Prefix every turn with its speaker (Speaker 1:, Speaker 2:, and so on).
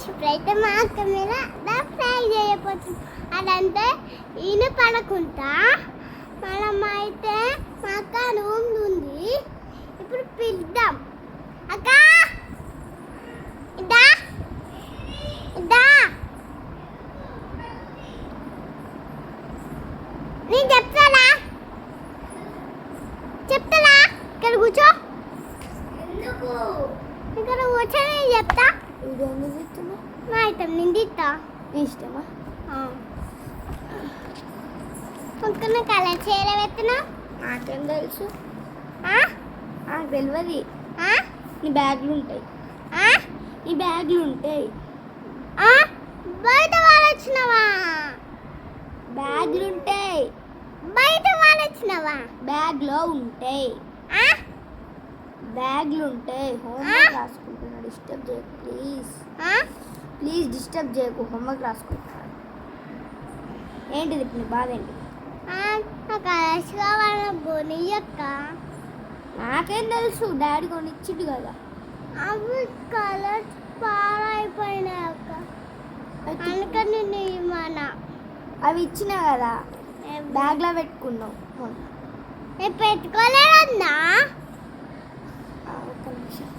Speaker 1: ఇప్పుడైతే మా అక్క మీద ఫ్రై చేయకపోతుంది అదంటే ఈయన పడకుండా మనం అయితే మా అక్క రూమ్ ఉంది. ఇప్పుడు పిద్దాం. అక్క ఇదా ఇదా నేను చెప్తానా ఇక్కడ కూర్చో. ఎందుకు ఇక్కడ కూర్చో నేను చెప్తా.
Speaker 2: వీడియో ఎందుకు ఇస్తున్నా?
Speaker 1: నా ఇష్టం నేను తీస్తా.
Speaker 2: నీ ఇష్టమా?
Speaker 1: పక్కన కలర్ చీర పెట్టినా
Speaker 2: నాకేం తెలుసు? నాకు తెలియదు. నీ బ్యాగ్లు ఉంటాయి, నీ బ్యాగ్లు ఉంటాయి.
Speaker 1: బయట వాళ్ళు వచ్చినావా?
Speaker 2: బ్యాగ్లు ఉంటాయి,
Speaker 1: బయట వాళ్ళు వచ్చినావా?
Speaker 2: బ్యాగ్లో ఉంటాయి, బ్యాగ్లు ఉంటాయి. హోంవర్క్ రాసుకుంటున్నా, డిస్టర్బ్ చేయకు ప్లీజ్. ప్లీజ్ డిస్టర్బ్ చేయకు, హోంవర్క్ రాసుకుంటున్నాను. ఏంటిది ఇప్పుడు నీ బాధ ఏంటి?
Speaker 1: కలర్స్ కావాలన్నా కొనియక్క.
Speaker 2: నాకేం తెలుసు, డాడీ కొనిచ్చిండు కదా.
Speaker 1: అవి కలర్స్ పాడైపోయినాయి అక్క, అందుకని నేను ఇవ్వనా.
Speaker 2: అవి ఇచ్చినా కదా, బ్యాగ్లో పెట్టుకున్నావు.
Speaker 1: నేను పెట్టుకోలేదన్నా.
Speaker 2: ఒక్క నిమిషం.